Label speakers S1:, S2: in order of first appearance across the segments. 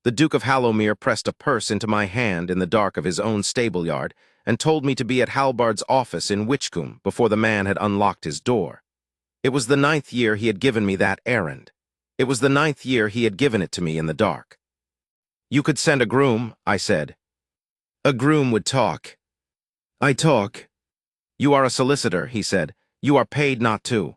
S1: The Duke of Hallowmere pressed a purse into my hand in the dark of his own stable-yard and told me to be at Halbard's office in Witchcombe before the man had unlocked his door. It was the 9th year he had given me that errand. It was the 9th year he had given it to me in the dark. "You could send a groom," I said. "A groom would talk." "I talk." "You are a solicitor," he said. "You are paid not to."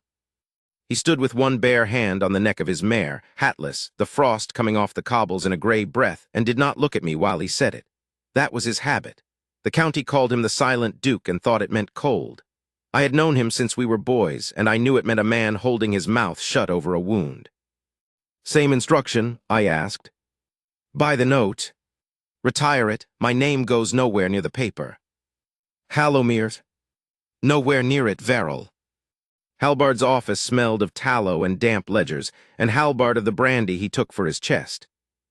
S1: He stood with one bare hand on the neck of his mare, hatless, the frost coming off the cobbles in a gray breath, and did not look at me while he said it. That was his habit. The county called him the Silent Duke and thought it meant cold. I had known him since we were boys, and I knew it meant a man holding his mouth shut over a wound. "Same instruction?" I asked. "Buy the note." "Retire it. My name goes nowhere near the paper." "Hallowmere." "Nowhere near it, Verrill." Halbard's office smelled of tallow and damp ledgers, and Halbard of the brandy he took for his chest.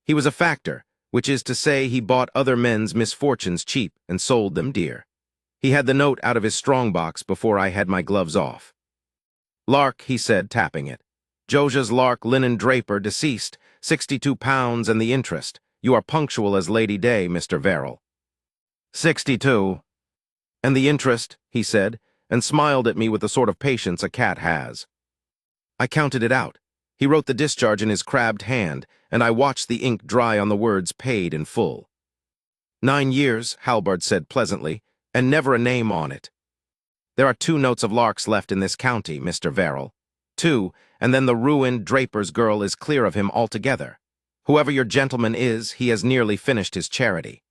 S1: He was a factor, which is to say he bought other men's misfortunes cheap and sold them dear. He had the note out of his strongbox before I had my gloves off. "Lark," he said, tapping it. "Josiah's Lark, linen draper, deceased, £62 and the interest. You are punctual as Lady Day, Mr. Verrill." "62. And the interest," he said, and smiled at me with the sort of patience a cat has. I counted it out. He wrote the discharge in his crabbed hand, and I watched the ink dry on the words "paid in full." 9 years, Halbard said pleasantly, and never a name on it. "There are 2 notes of Lark's left in this county, Mr. Verrill. 2, and then the ruined draper's girl is clear of him altogether. Whoever your gentleman is, he has nearly finished his charity."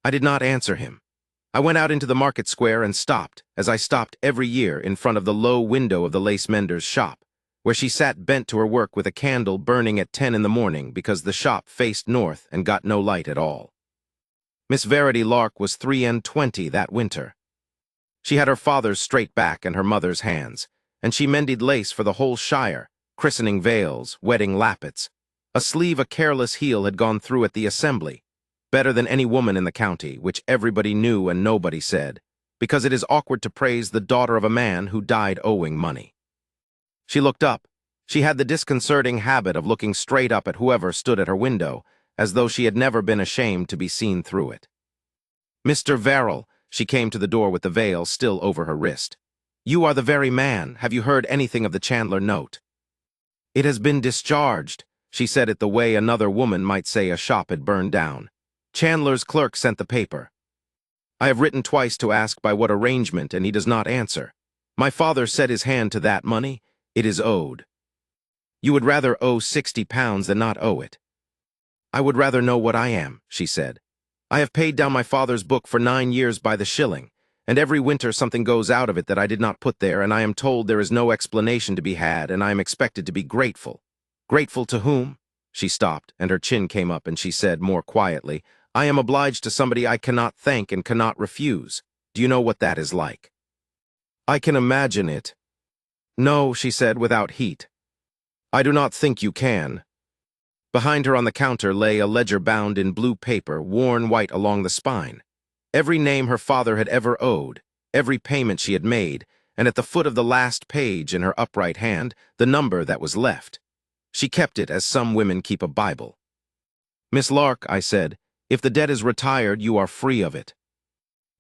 S1: I did not answer him. I went out into the market square and stopped, as I stopped every year, in front of the low window of the Lace-Mender's shop, where she sat bent to her work with a candle burning at 10 in the morning because the shop faced north and got no light at all. Miss Verity Lark was 23 that winter. She had her father's straight back and her mother's hands, and she mended lace for the whole shire, christening veils, wedding lappets. A sleeve a careless heel had gone through at the assembly, better than any woman in the county, which everybody knew and nobody said, because it is awkward to praise the daughter of a man who died owing money. She looked up. She had the disconcerting habit of looking straight up at whoever stood at her window, as though she had never been ashamed to be seen through it. "Mr. Verrill," she came to the door with the veil still over her wrist. "You are the very man. Have you heard anything of the Chandler note?" "It has been discharged." She said it the way another woman might say a shop had burned down. "Chandler's clerk sent the paper. I have written twice to ask by what arrangement, and he does not answer. My father set his hand to that money. It is owed." "You would rather owe £60 than not owe it." "I would rather know what I am," she said. "I have paid down my father's book for 9 years by the shilling, and every winter something goes out of it that I did not put there, and I am told there is no explanation to be had, and I am expected to be grateful." "Grateful to whom?" She stopped, and her chin came up, and she said more quietly, "I am obliged to somebody I cannot thank and cannot refuse. Do you know what that is like?" "I can imagine it." "No," she said without heat. "I do not think you can." Behind her on the counter lay a ledger bound in blue paper, worn white along the spine. Every name her father had ever owed, every payment she had made, and at the foot of the last page in her upright hand, the number that was left. She kept it as some women keep a Bible. "Miss Lark," I said, "if the debt is retired, you are free of it."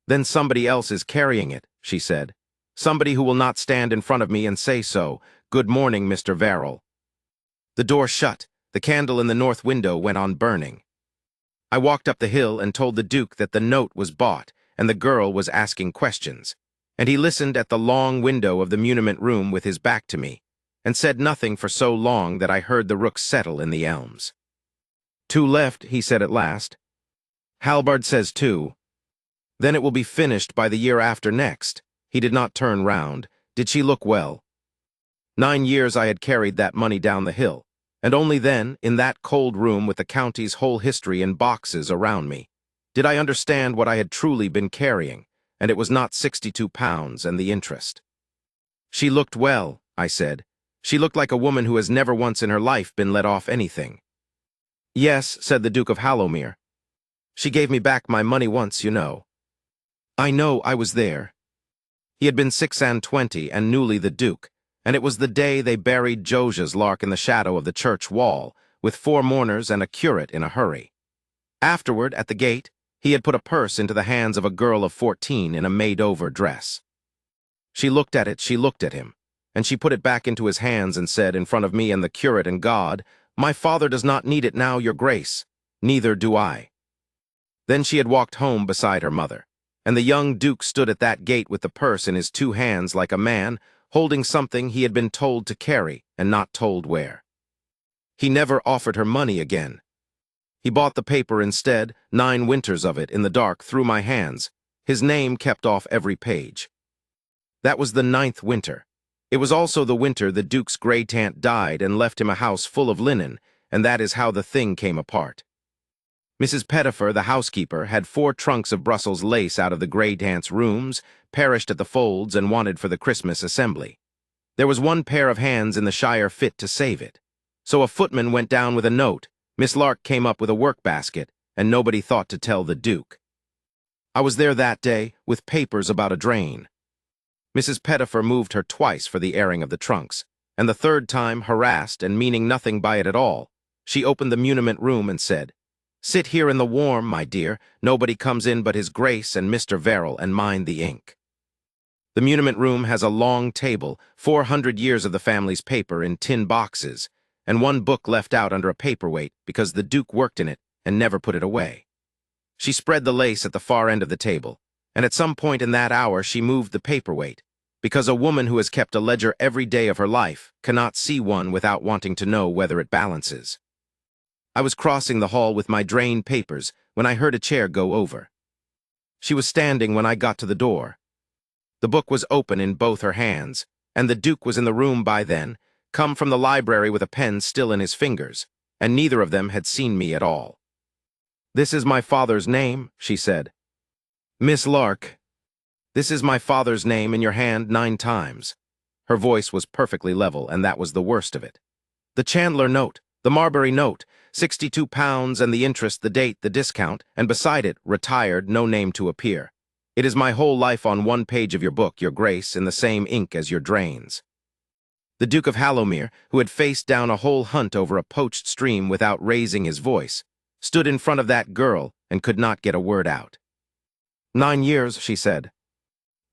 S1: "Then somebody else is carrying it," she said. "Somebody who will not stand in front of me and say so. Good morning, Mr. Verrill." The door shut. The candle in the north window went on burning. I walked up the hill and told the Duke that the note was bought and the girl was asking questions, and he listened at the long window of the muniment room with his back to me, and said nothing for so long that I heard the rooks settle in the elms. "2 left," he said at last. "Halbard says 2. Then it will be finished by the year after next." He did not turn round. "Did she look well?" 9 years I had carried that money down the hill, and only then, in that cold room with the county's whole history in boxes around me, did I understand what I had truly been carrying, and it was not £62 and the interest. "She looked well," I said. "She looked like a woman who has never once in her life been let off anything." "Yes," said the Duke of Hallowmere. "She gave me back my money once, you know." "I know, I was there." He had been 26 and newly the Duke, and it was the day they buried Josiah's Lark in the shadow of the church wall, with 4 mourners and a curate in a hurry. Afterward, at the gate, he had put a purse into the hands of a girl of 14 in a made-over dress. She looked at it, she looked at him, and she put it back into his hands and said, in front of me and the curate and God, "My father does not need it now, your grace. Neither do I." Then she had walked home beside her mother, and the young duke stood at that gate with the purse in his 2 hands like a man, holding something he had been told to carry and not told where. He never offered her money again. He bought the paper instead, 9 winters of it, in the dark, through my hands, his name kept off every page. That was the 9th winter. It was also the winter the Duke's great-aunt died and left him a house full of linen, and that is how the thing came apart. Mrs. Pettifer, the housekeeper, had 4 trunks of Brussels lace out of the great-aunt's rooms, perished at the folds and wanted for the Christmas assembly. There was 1 pair of hands in the shire fit to save it. So a footman went down with a note, Miss Lark came up with a work-basket, and nobody thought to tell the Duke. I was there that day, with papers about a drain. Mrs. Pettifer moved her twice for the airing of the trunks, and the 3rd time, harassed and meaning nothing by it at all, she opened the muniment room and said, "Sit here in the warm, my dear. Nobody comes in but His Grace and Mr. Verrill, and mind the ink." The muniment room has a long table, 400 years of the family's paper in tin boxes, and 1 book left out under a paperweight because the Duke worked in it and never put it away. She spread the lace at the far end of the table, and at some point in that hour she moved the paperweight, because a woman who has kept a ledger every day of her life cannot see one without wanting to know whether it balances. I was crossing the hall with my drained papers when I heard a chair go over. She was standing when I got to the door. The book was open in both her hands, and the Duke was in the room by then, come from the library with a pen still in his fingers, and neither of them had seen me at all. "This is my father's name," she said. "Miss Lark, this is my father's name in your hand 9 times. Her voice was perfectly level, and that was the worst of it. "The Chandler note, the Marbury note, £62 and the interest, the date, the discount, and beside it, retired, no name to appear. It is my whole life on 1 page of your book, your grace, in the same ink as your drains." The Duke of Hallowmere, who had faced down a whole hunt over a poached stream without raising his voice, stood in front of that girl and could not get a word out. "9 years, she said.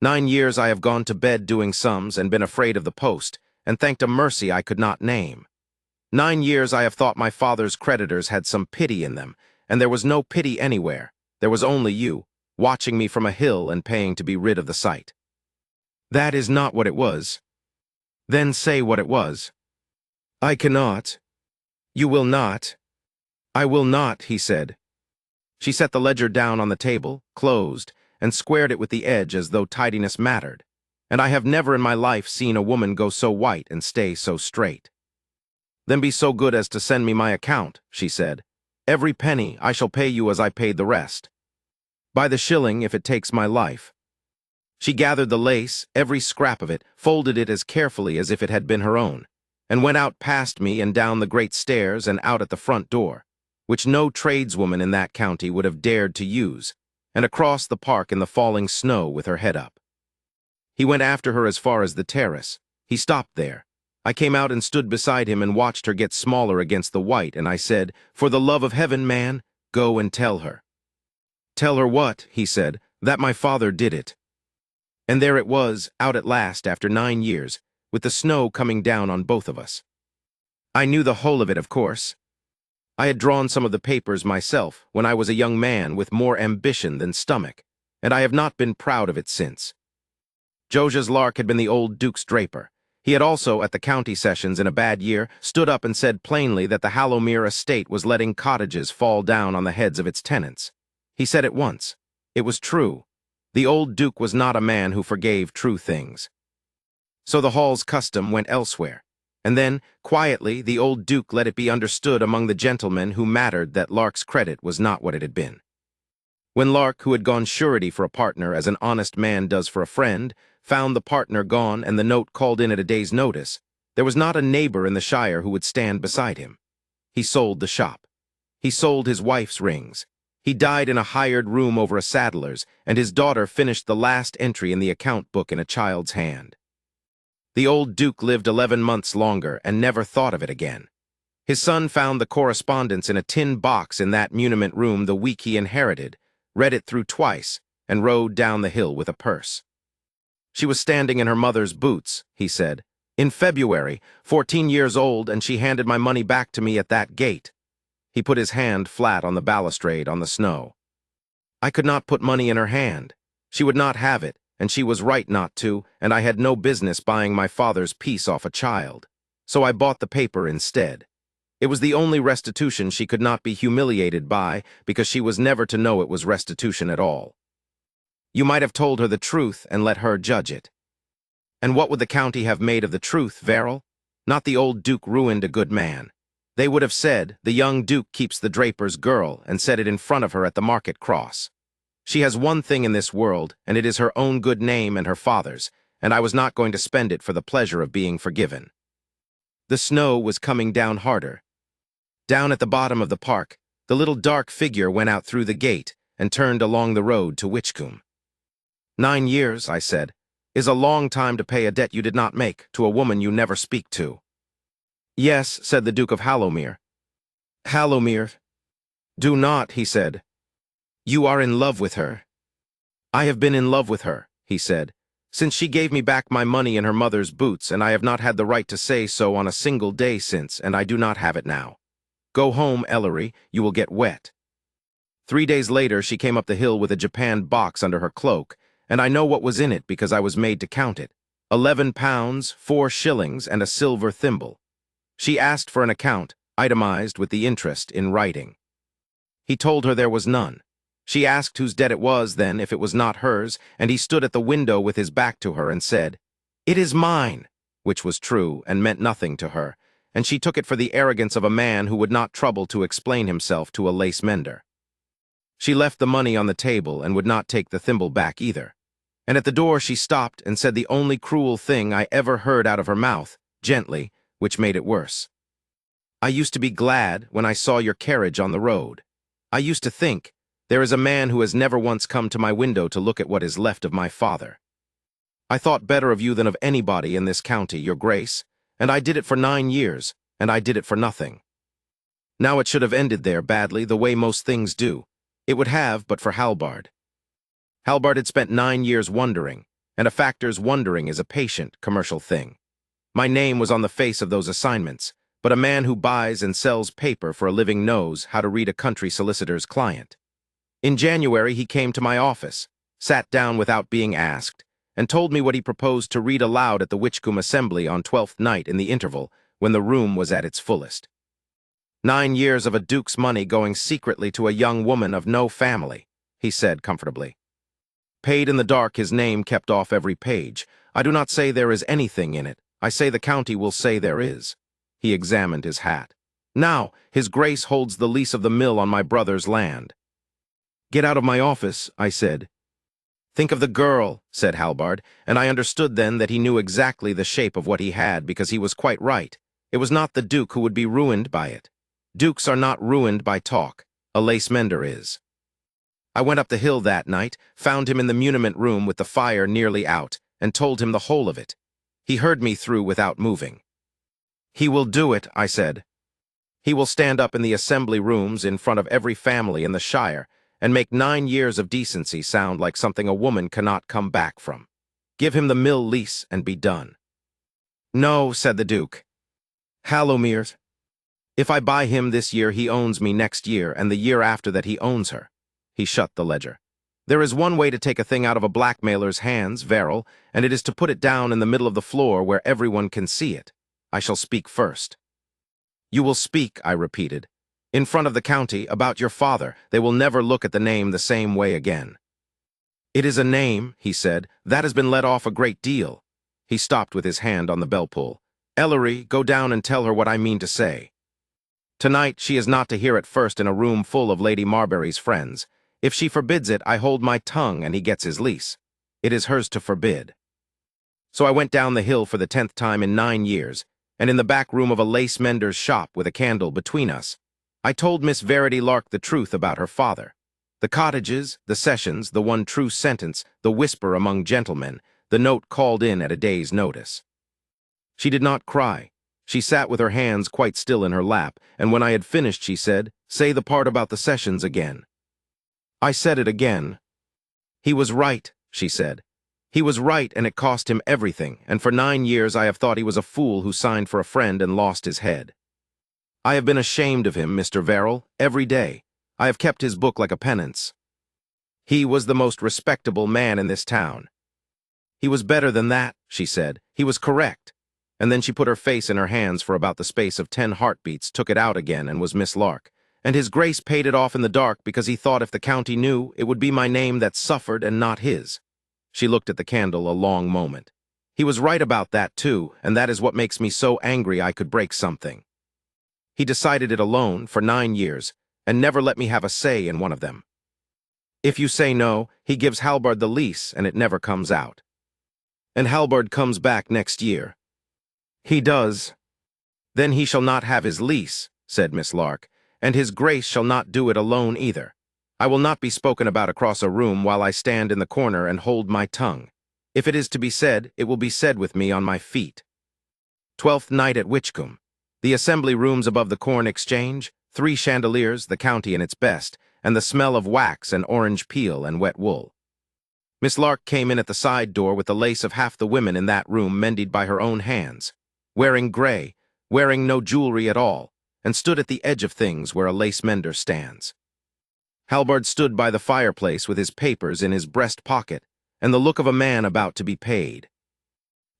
S1: 9 years I have gone to bed doing sums and been afraid of the post, and thanked a mercy I could not name. 9 years I have thought my father's creditors had some pity in them, and there was no pity anywhere. There was only you, watching me from a hill and paying to be rid of the sight." "That is not what it was." "Then say what it was." "I cannot." "You will not." "I will not," he said. She set the ledger down on the table, closed, and squared it with the edge as though tidiness mattered, and I have never in my life seen a woman go so white and stay so straight. "Then be so good as to send me my account," she said. "Every penny I shall pay you as I paid the rest. By the shilling if it takes my life." She gathered the lace, every scrap of it, folded it as carefully as if it had been her own, and went out past me and down the great stairs and out at the front door, which no tradeswoman in that county would have dared to use, and across the park in the falling snow with her head up. He went after her as far as the terrace. He stopped there. I came out and stood beside him and watched her get smaller against the white, and I said, "For the love of heaven, man, go and tell her." "Tell her what?" he said. "That my father did it." And there it was, out at last after 9 years, with the snow coming down on both of us. I knew the whole of it, of course. I had drawn some of the papers myself when I was a young man with more ambition than stomach, and I have not been proud of it since. Josiah Lark had been the old Duke's draper. He had also, at the county sessions in a bad year, stood up and said plainly that the Hallowmere estate was letting cottages fall down on the heads of its tenants. He said it once. It was true. The old Duke was not a man who forgave true things. So the hall's custom went elsewhere, and then, quietly, the old Duke let it be understood among the gentlemen who mattered that Lark's credit was not what it had been. When Lark, who had gone surety for a partner as an honest man does for a friend, found the partner gone and the note called in at a day's notice, there was not a neighbor in the shire who would stand beside him. He sold the shop. He sold his wife's rings. He died in a hired room over a saddler's, and his daughter finished the last entry in the account book in a child's hand. The old Duke lived 11 months longer and never thought of it again. His son found the correspondence in a tin box in that muniment room the week he inherited, read it through twice, and rode down the hill with a purse. She was standing in her mother's boots, he said. In February, 14 years old, and she handed my money back to me at that gate. He put his hand flat on the balustrade on the snow. I could not put money in her hand. She would not have it, and she was right not to, and I had no business buying my father's peace off a child. So I bought the paper instead. It was the only restitution she could not be humiliated by, because she was never to know it was restitution at all. You might have told her the truth and let her judge it. And what would the county have made of the truth, Verrill? Not the old Duke ruined a good man. They would have said, the young Duke keeps the draper's girl, and said it in front of her at the market cross. She has one thing in this world, and it is her own good name and her father's, and I was not going to spend it for the pleasure of being forgiven. The snow was coming down harder. Down at the bottom of the park, the little dark figure went out through the gate and turned along the road to Witchcombe. 9 years, I said, is a long time to pay a debt you did not make to a woman you never speak to. Yes, said the Duke of Hallowmere. Hallowmere. Do not, he said. You are in love with her. I have been in love with her, he said, since she gave me back my money in her mother's boots, and I have not had the right to say so on a single day since, and I do not have it now. Go home, Ellery, you will get wet. 3 days later, she came up the hill with a japanned box under her cloak, and I know what was in it because I was made to count it. 11 pounds, 4 shillings, and a silver thimble. She asked for an account, itemized with the interest in writing. He told her there was none. She asked whose debt it was then, if it was not hers, and he stood at the window with his back to her and said, "It is mine," which was true and meant nothing to her, and she took it for the arrogance of a man who would not trouble to explain himself to a lace-mender. She left the money on the table and would not take the thimble back either. And at the door she stopped and said the only cruel thing I ever heard out of her mouth, gently, which made it worse. I used to be glad when I saw your carriage on the road. I used to think, there is a man who has never once come to my window to look at what is left of my father. I thought better of you than of anybody in this county, your grace, and I did it for 9 years, and I did it for nothing. Now it should have ended there badly, the way most things do. It would have, but for Halbard. Halbard had spent 9 years wondering, and a factor's wondering is a patient, commercial thing. My name was on the face of those assignments, but a man who buys and sells paper for a living knows how to read a country solicitor's client. In January, he came to my office, sat down without being asked, and told me what he proposed to read aloud at the Witchcombe Assembly on 12th night in the interval, when the room was at its fullest. 9 years of a duke's money going secretly to a young woman of no family, he said comfortably. Paid in the dark, his name kept off every page. I do not say there is anything in it. I say the county will say there is. He examined his hat. Now, his grace holds the lease of the mill on my brother's land. Get out of my office, I said. Think of the girl, said Halbard, and I understood then that he knew exactly the shape of what he had, because he was quite right. It was not the Duke who would be ruined by it. Dukes are not ruined by talk. A lace-mender is. I went up the hill that night, found him in the muniment room with the fire nearly out, and told him the whole of it. He heard me through without moving. He will do it, I said. He will stand up in the assembly rooms in front of every family in the Shire, and make 9 years of decency sound like something a woman cannot come back from. Give him the mill lease and be done. No, said the Duke. Hallowmere. If I buy him this year, he owns me next year, and the year after that he owns her. He shut the ledger. There is one way to take a thing out of a blackmailer's hands, Verrill, and it is to put it down in the middle of the floor where everyone can see it. I shall speak first. You will speak, I repeated. In front of the county, about your father. They will never look at the name the same way again. It is a name, he said, that has been let off a great deal. He stopped with his hand on the bell-pull. Ellery, go down and tell her what I mean to say. Tonight she is not to hear it first in a room full of Lady Marbury's friends. If she forbids it, I hold my tongue and he gets his lease. It is hers to forbid. So I went down the hill for the 10th time in 9 years, and in the back room of a lace-mender's shop with a candle between us, I told Miss Verity Lark the truth about her father. The cottages, the sessions, the one true sentence, the whisper among gentlemen, the note called in at a day's notice. She did not cry. She sat with her hands quite still in her lap, and when I had finished, she said, "Say the part about the sessions again." I said it again. "He was right," she said. "He was right, and it cost him everything, and for 9 years I have thought he was a fool who signed for a friend and lost his head. I have been ashamed of him, Mr. Verrill, every day. I have kept his book like a penance. He was the most respectable man in this town." "He was better than that," she said. "He was correct." And then she put her face in her hands for about the space of 10 heartbeats, took it out again, and was Miss Lark. "And his grace paid it off in the dark because he thought if the county knew, it would be my name that suffered and not his." She looked at the candle a long moment. "He was right about that, too, and that is what makes me so angry I could break something. He decided it alone for 9 years, and never let me have a say in one of them. If you say no, he gives Halbard the lease, and it never comes out. And Halbard comes back next year." "He does." "Then he shall not have his lease," said Miss Lark, "and his grace shall not do it alone either. I will not be spoken about across a room while I stand in the corner and hold my tongue. If it is to be said, it will be said with me on my feet. 12th night at Witchcombe. The assembly rooms above the Corn Exchange, 3 chandeliers, the county in its best, and the smell of wax and orange peel and wet wool. Miss Lark came in at the side door with the lace of half the women in that room mended by her own hands, wearing gray, wearing no jewelry at all, and stood at the edge of things where a lace-mender stands. Halbard stood by the fireplace with his papers in his breast pocket and the look of a man about to be paid.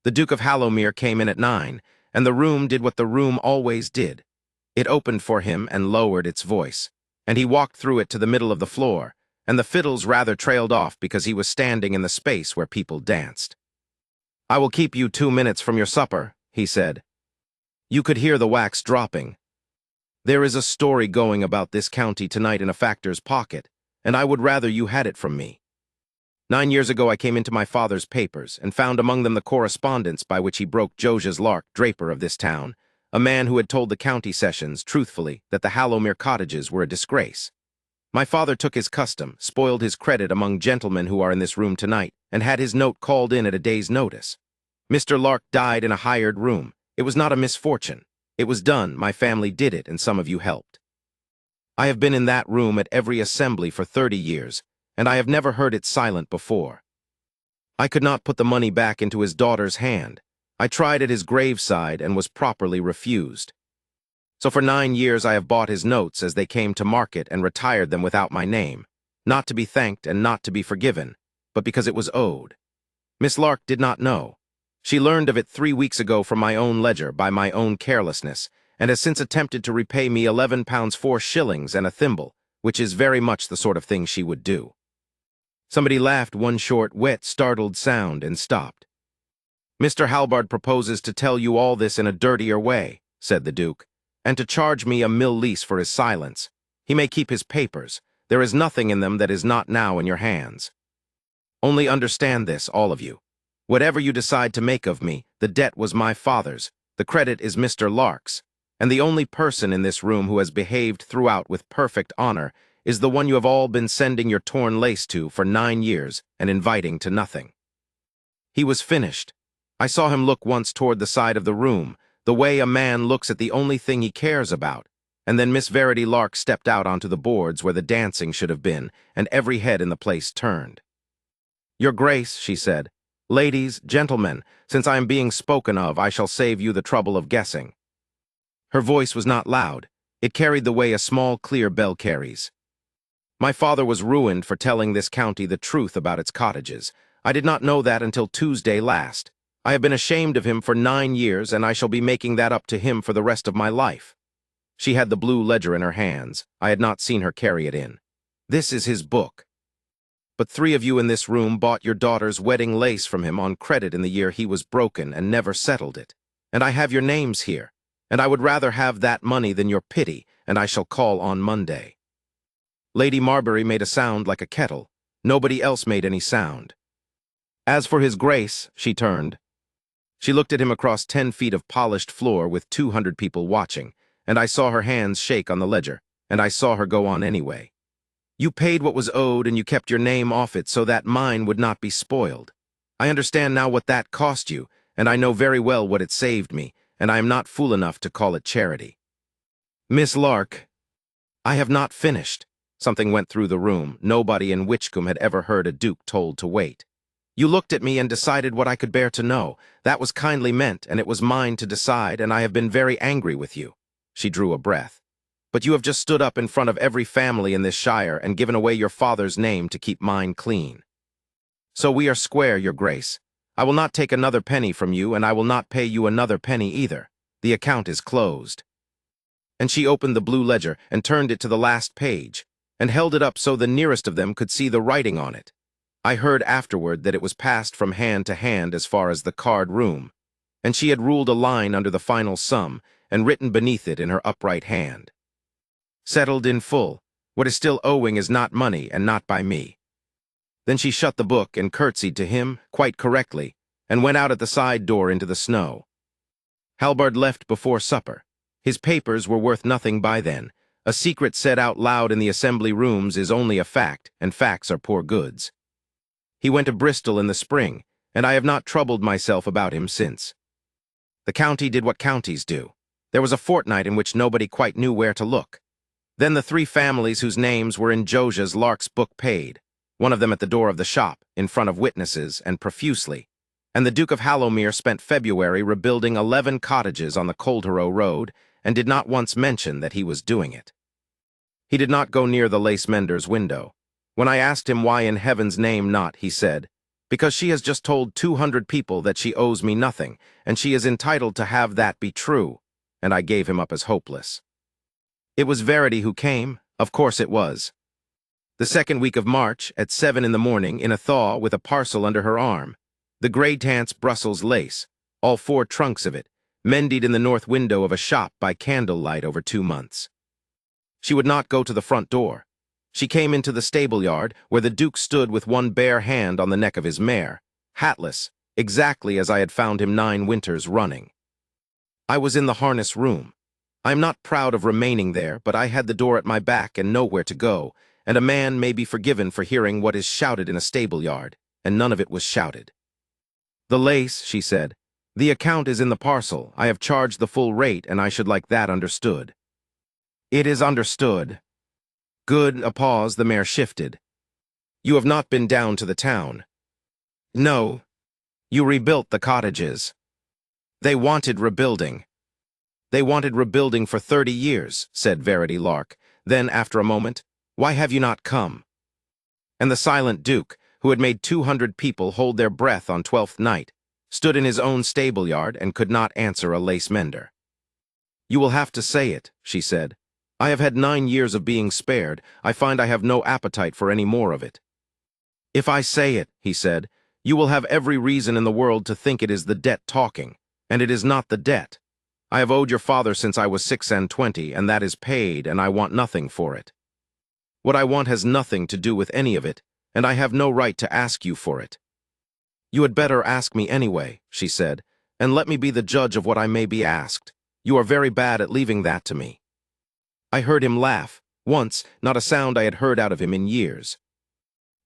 S1: The Duke of Hallowmere came in at 9, and the room did what the room always did. It opened for him and lowered its voice, and he walked through it to the middle of the floor, and the fiddles rather trailed off because he was standing in the space where people danced. "I will keep you 2 minutes from your supper," he said. You could hear the wax dropping. "There is a story going about this county tonight in a factor's pocket, and I would rather you had it from me. 9 years ago I came into my father's papers and found among them the correspondence by which he broke Josiah Lark, draper of this town, a man who had told the county sessions, truthfully, that the Hallowmere cottages were a disgrace. My father took his custom, spoiled his credit among gentlemen who are in this room tonight, and had his note called in at a day's notice. Mr. Lark died in a hired room. It was not a misfortune. It was done, my family did it, and some of you helped. I have been in that room at every assembly for 30 years, and I have never heard it silent before. I could not put the money back into his daughter's hand. I tried at his graveside and was properly refused. So for 9 years I have bought his notes as they came to market and retired them without my name, not to be thanked and not to be forgiven, but because it was owed. Miss Lark did not know. She learned of it 3 weeks ago from my own ledger by my own carelessness, and has since attempted to repay me £11 4 shillings and a thimble, which is very much the sort of thing she would do. Somebody laughed one short, wet, startled sound and stopped. "Mr. Halbard proposes to tell you all this in a dirtier way," said the Duke, "and to charge me a mill lease for his silence. He may keep his papers. There is nothing in them that is not now in your hands. Only understand this, all of you. Whatever you decide to make of me, the debt was my father's, the credit is Mr. Lark's, and the only person in this room who has behaved throughout with perfect honor is the one you have all been sending your torn lace to for 9 years and inviting to nothing." He was finished. I saw him look once toward the side of the room, the way a man looks at the only thing he cares about, and then Miss Verity Lark stepped out onto the boards where the dancing should have been, and every head in the place turned. "Your Grace," she said, "ladies, gentlemen, since I am being spoken of, I shall save you the trouble of guessing." Her voice was not loud. It carried the way a small, clear bell carries. "My father was ruined for telling this county the truth about its cottages. I did not know that until Tuesday last. I have been ashamed of him for 9 years, and I shall be making that up to him for the rest of my life." She had the blue ledger in her hands. I had not seen her carry it in. "This is his book. But 3 of you in this room bought your daughter's wedding lace from him on credit in the year he was broken and never settled it. And I have your names here, and I would rather have that money than your pity, and I shall call on Monday." Lady Marbury made a sound like a kettle. Nobody else made any sound. "As for his Grace," she turned. She looked at him across 10 feet of polished floor with 200 people watching, and I saw her hands shake on the ledger, and I saw her go on anyway. "You paid what was owed and you kept your name off it so that mine would not be spoiled. I understand now what that cost you, and I know very well what it saved me, and I am not fool enough to call it charity. Miss Lark, I have not finished. Something went through the room. Nobody in Witchcombe had ever heard a duke told to wait. You looked at me and decided what I could bear to know. That was kindly meant, and it was mine to decide, and I have been very angry with you. She drew a breath. But you have just stood up in front of every family in this shire and given away your father's name to keep mine clean. So we are square, your grace. I will not take another penny from you, and I will not pay you another penny either. The account is closed. And she opened the blue ledger and turned it to the last page, and held it up so the nearest of them could see the writing on it. I heard afterward that it was passed from hand to hand as far as the card room, and she had ruled a line under the final sum and written beneath it in her upright hand. Settled in full. What is still owing is not money, and not by me. Then she shut the book and curtsied to him, quite correctly, and went out at the side door into the snow. Halbard left before supper. His papers were worth nothing by then. A secret said out loud in the assembly rooms is only a fact, and facts are poor goods. He went to Bristol in the spring, and I have not troubled myself about him since. The county did what counties do. There was a fortnight in which nobody quite knew where to look. Then the 3 families whose names were in Josiah Lark's book paid, one of them at the door of the shop, in front of witnesses, and profusely, and the Duke of Hallowmere spent February rebuilding 11 cottages on the Coldharrow Road, and did not once mention that he was doing it. He did not go near the Lace-Mender's window. When I asked him why in heaven's name not, he said, because she has just told 200 people that she owes me nothing, and she is entitled to have that be true, and I gave him up as hopeless. It was Verity who came, of course it was. The second week of March, at 7 in the morning, in a thaw with a parcel under her arm. The grey tance Brussels lace, all 4 trunks of it, mended in the north window of a shop by candlelight over 2 months. She would not go to the front door. She came into the stable-yard, where the Duke stood with one bare hand on the neck of his mare, hatless, exactly as I had found him 9 winters running. I was in the harness room. I am not proud of remaining there, but I had the door at my back and nowhere to go, and a man may be forgiven for hearing what is shouted in a stable-yard, and none of it was shouted. The lace, she said. The account is in the parcel. I have charged the full rate, and I should like that understood. It is understood. Good. A pause. The mare shifted. You have not been down to the town. No. You rebuilt the cottages. They wanted rebuilding. They wanted rebuilding for 30 years, said Verity Lark. Then, after a moment, why have you not come? And the silent Duke, who had made 200 people hold their breath on 12th night, stood in his own stable-yard and could not answer a lace-mender. You will have to say it, she said. I have had 9 years of being spared. I find I have no appetite for any more of it. If I say it, he said, you will have every reason in the world to think it is the debt talking, and it is not the debt. I have owed your father since I was 26, and that is paid, and I want nothing for it. What I want has nothing to do with any of it, and I have no right to ask you for it. You had better ask me anyway, she said, and let me be the judge of what I may be asked. You are very bad at leaving that to me. I heard him laugh, once, not a sound I had heard out of him in years.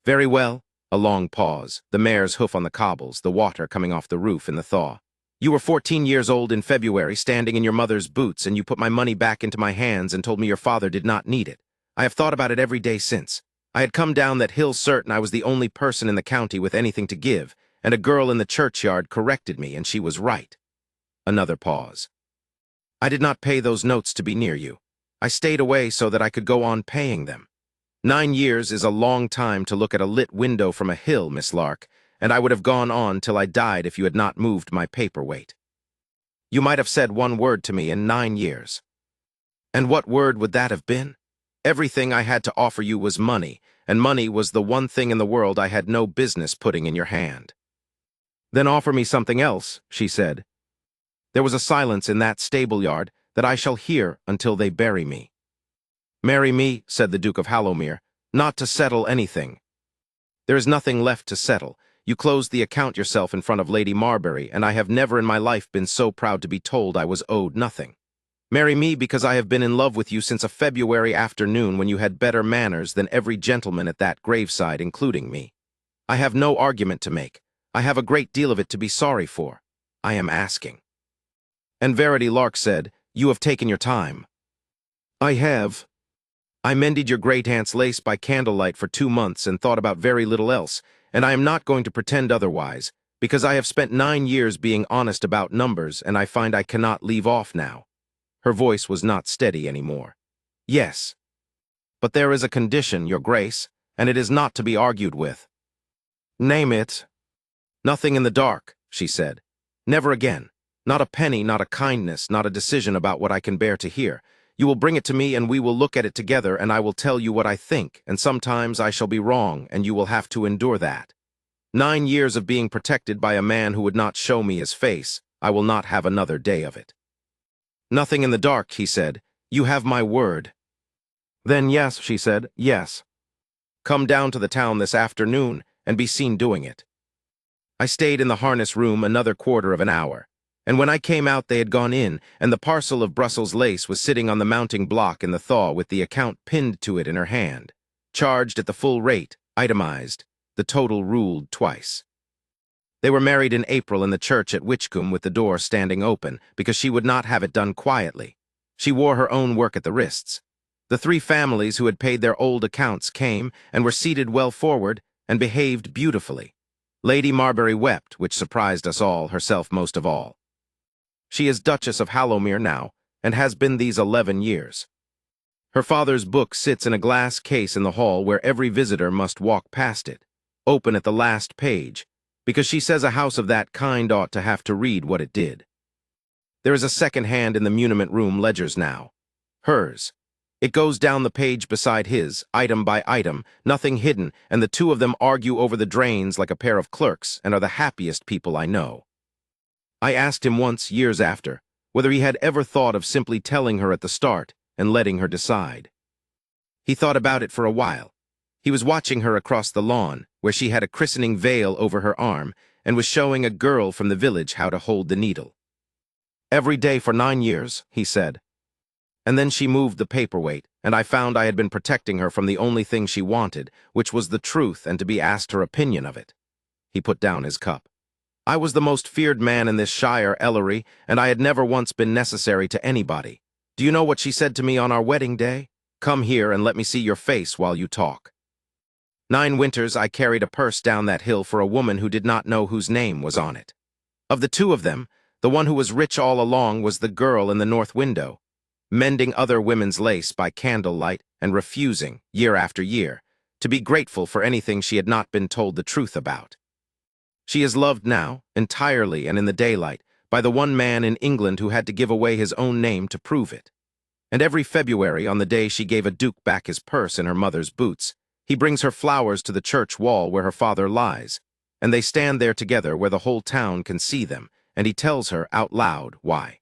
S1: Very well. A long pause, the mare's hoof on the cobbles, the water coming off the roof in the thaw. You were 14 years old in February, standing in your mother's boots, and you put my money back into my hands and told me your father did not need it. I have thought about it every day since. I had come down that hill certain I was the only person in the county with anything to give, and a girl in the churchyard corrected me, and she was right. Another pause. I did not pay those notes to be near you. I stayed away so that I could go on paying them. 9 years is a long time to look at a lit window from a hill, Miss Lark, and I would have gone on till I died if you had not moved my paperweight. You might have said one word to me in 9 years. And what word would that have been? Everything I had to offer you was money, and money was the one thing in the world I had no business putting in your hand. Then offer me something else, she said. There was a silence in that stable-yard that I shall hear until they bury me. Marry me, said the Duke of Hallowmere, not to settle anything. There is nothing left to settle. You closed the account yourself in front of Lady Marbury, and I have never in my life been so proud to be told I was owed nothing. Marry me because I have been in love with you since a February afternoon when you had better manners than every gentleman at that graveside, including me. I have no argument to make. I have a great deal of it to be sorry for. I am asking. And Verity Lark said, "You have taken your time." "I have. I mended your great-aunt's lace by candlelight for 2 months and thought about very little else, and I am not going to pretend otherwise, because I have spent 9 years being honest about numbers, and I find I cannot leave off now." Her voice was not steady anymore. "Yes. But there is a condition, Your Grace, and it is not to be argued with." "Name it." "Nothing in the dark," she said. "Never again. Not a penny, not a kindness, not a decision about what I can bear to hear. You will bring it to me and we will look at it together and I will tell you what I think, and sometimes I shall be wrong and you will have to endure that. 9 years of being protected by a man who would not show me his face. I will not have another day of it." "Nothing in the dark," he said. "You have my word." "Then yes," she said, "yes. Come down to the town this afternoon and be seen doing it." I stayed in the harness room another quarter of an hour, and when I came out they had gone in, and the parcel of Brussels lace was sitting on the mounting block in the thaw with the account pinned to it in her hand. Charged at the full rate, itemized, the total ruled twice. They were married in April in the church at Whitcomb with the door standing open, because she would not have it done quietly. She wore her own work at the wrists. The 3 families who had paid their old accounts came and were seated well forward and behaved beautifully. Lady Marbury wept, which surprised us all, herself most of all. She is Duchess of Hallowmere now, and has been these 11 years. Her father's book sits in a glass case in the hall where every visitor must walk past it, open at the last page, because she says a house of that kind ought to have to read what it did. There is a second hand in the muniment room ledgers now. Hers. It goes down the page beside his, item by item, nothing hidden, and the 2 of them argue over the drains like a pair of clerks and are the happiest people I know. I asked him once, years after, whether he had ever thought of simply telling her at the start and letting her decide. He thought about it for a while. He was watching her across the lawn, where she had a christening veil over her arm and was showing a girl from the village how to hold the needle. "Every day for 9 years," he said. And then she moved the paperweight, and I found I had been protecting her from the only thing she wanted, which was the truth and to be asked her opinion of it. He put down his cup. "I was the most feared man in this shire, Ellery, and I had never once been necessary to anybody. Do you know what she said to me on our wedding day? Come here and let me see your face while you talk. 9 winters I carried a purse down that hill for a woman who did not know whose name was on it. Of the 2 of them, the one who was rich all along was the girl in the north window, mending other women's lace by candlelight and refusing, year after year, to be grateful for anything she had not been told the truth about. She is loved now, entirely and in the daylight, by the one man in England who had to give away his own name to prove it. And every February, on the day she gave a duke back his purse in her mother's boots, he brings her flowers to the church wall where her father lies, and they stand there together where the whole town can see them, and he tells her out loud why.